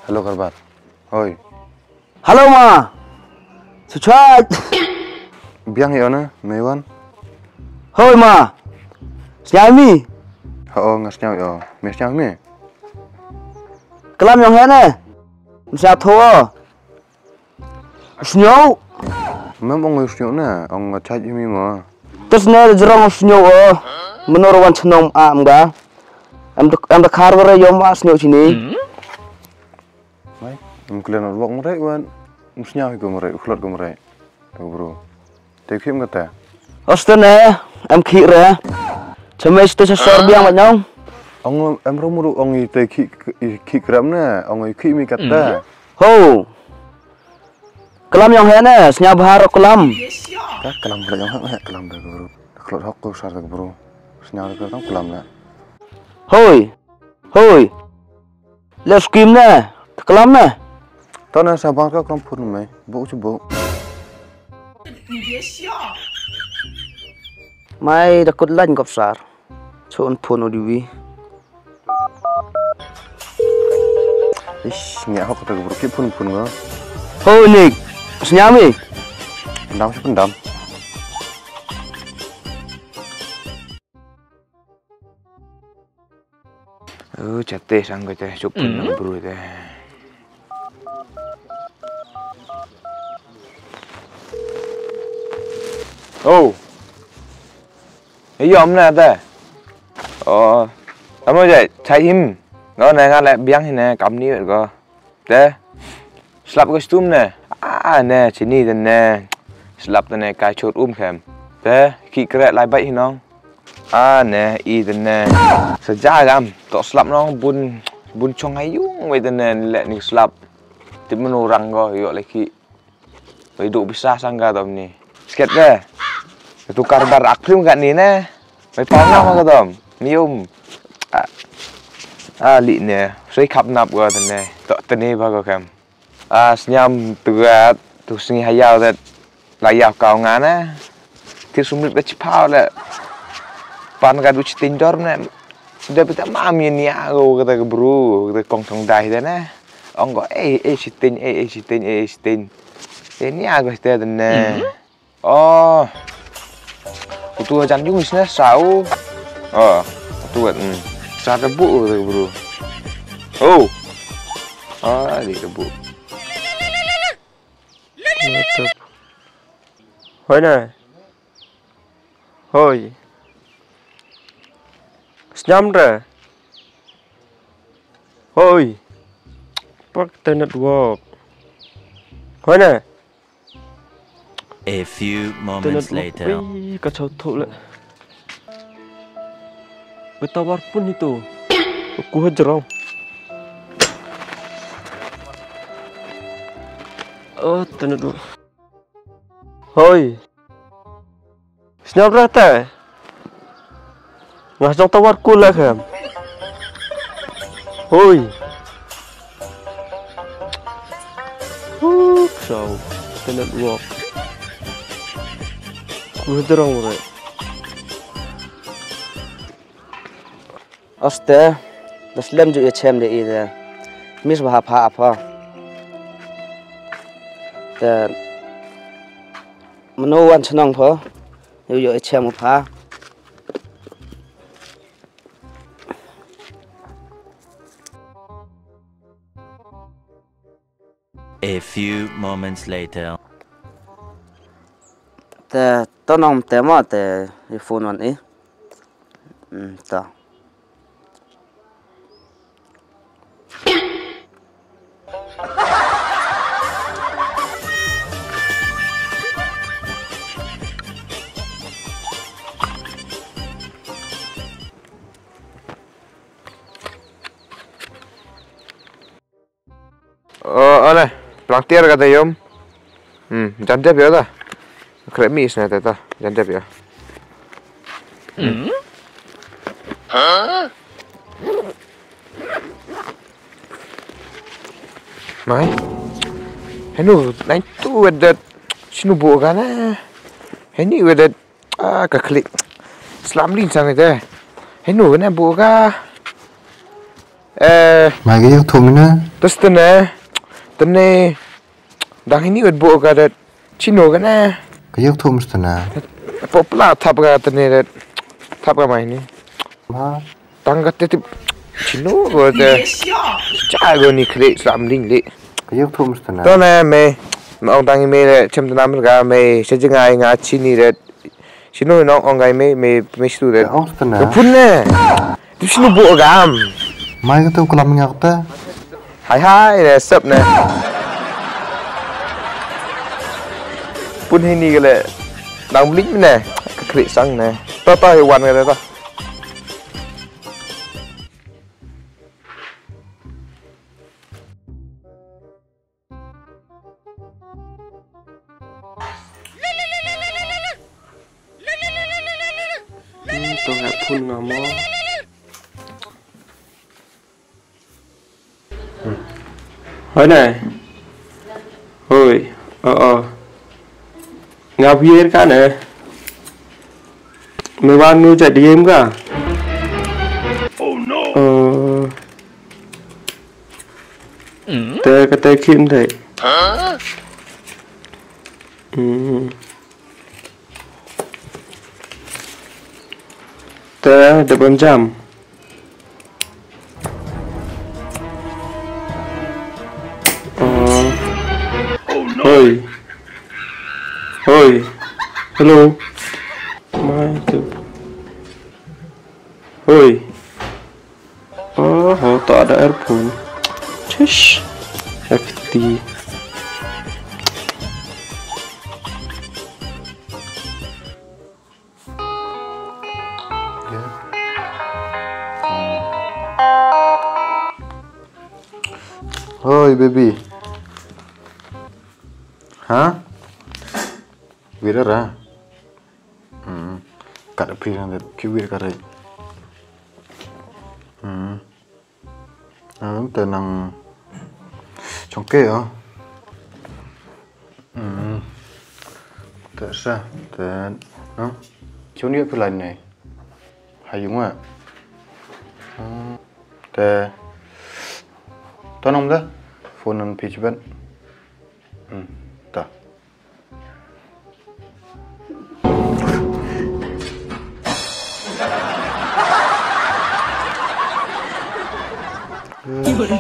Halo Karbat. Hoi. Halo ma. Suchat. Biang ya na, Mewan. Hoi ma. Siami. Oh ngasnya yo. Mesnya me. Kelam yang hene. Masa thua. Snow. Mem ong ngasnya na, ong ngacaj mi ma. Terus na jerong snow menurut senong am ga. Am dah karwara yom snow sini. Mai. Mungkin wak mereka wan. Mesnya ko mereka, ukhlat ko mereka. Bro. Tekim kata. Ostane am khira. Chamai sta sor biang nyong. Ong em romuru ong te ki kram na, ong ki mi kata. Ho. Kelam yang hene senya bahar kelam. Ka kelam bro yang hak kelam dah bro. Ukhlat hak ko sar bro. Senya ko tang kelam na. Hoi. Hoi. Les kim na. Kelam na. Tao sabang ka kelam phun mai. Bo chu bo. Mai dakut lan gop sar. Chon phun odiwi. Ish, nyak hak ta bro ki phun ga. Hoi nik. Senyami. Pendam si pendam. Chate sang ko te chuk phun na bro te. Oh. Hey yom na ta. Cảm ơn vậy, chạy him. Nó này ngay lại biang thì nè, cầm ní vậy cơ. Thế. Slap cái stum nè. Nè, chỉ ní nè. Slap nè, cái chốt khem. Thế, khi cái lại bậy thì nó. Nè, nè. Sợ ra gam, tọ slap nó bun chong hay yung vậy nè, lẹ ní slap. Thì mình nô răng gọi lại khi. Vậy độ bisa sang ga tầm nè. Sket deh. Tukar barak prim gak nih nè. Mày phóng nào mà cái tầm. Mium. Lị nè. Sẽ khắp nạp gọi tầm nè. Tọ tên này bà gọi khem. Senyam tugat. Tu sengi hayau dat. Layau kau ngana nè. Thì xung lực đã chip hao lẹ. Pan gak duci tinjor nè. Udah kita mami ni aku kata ke bro. Kata kong tong dai dah nè. Ông gọi sitin. Ini aku setiap nè. Tua jangan juga sih sau. Tua sa debu tu bro. Di debu. Hoi nè. Hoi. Senyam ra. Hoi. Pak network. Hoi nè. A few moments later. Kacau thuk lah. Betawar pun itu. Aku hajar. Tenet dulu. Hoi. Senyap rata. Ngah tawar ku lah kan. Hoi. Kacau. Tenet walk. Udah mulai. Oste, das lem ju chem de ide. Mis bah apa. Dan menuan senang pho. Yo chem apa. A few moments later. Tonong tema te phone wan e. Ta. Này, plantier kata yom. Jantep ya ta. Kremis na ta. Jantep ya. Mai. Henu, lain tu ada sinu bukan ah. Heni ada keklik. Selam lin sang itu. Henu kena buka. Mai cái thùng nữa. Terus tene dah ini ud buat kadat Cino kan Cái thùng sana. Popla thap ka tene thap ka mai ni. Ma. Tang ka tetip Cino ko de. Jago ni kre sam ding le. Cái thùng sana. To na me ông tang me le chem tanam ka me sejingai nga chini re. Cino no ongai me stu re. Ông sana. Pun ne. Tu Cino buat gam. Mai cái thùng kelam ngak ta. Hai ne sep ne. Pun ini ke le. Đang lính nè, cái xăng nè, to hiệu quan cái đó to. Tôi gặp phun ngà mò. Hỏi này. Ôi, ngà bia cả nè. Mấy bạn nuôi chạy đi em cả. Oh no. Cái tay kim thế. Tớ được bấm jam. Ôi. Ôi. Hello. Mai từ. Ôi. Họ tak ada earphone. Cish. FT. Oi baby. Hả? Vira ra. Kada priran det kibir kare. Tenang chongke ya. Tại sao? Tại nó chú nghĩa cái lần này hay đúng không ạ? Tại tao nông đó phone on pitch bận. Ta. Gimana?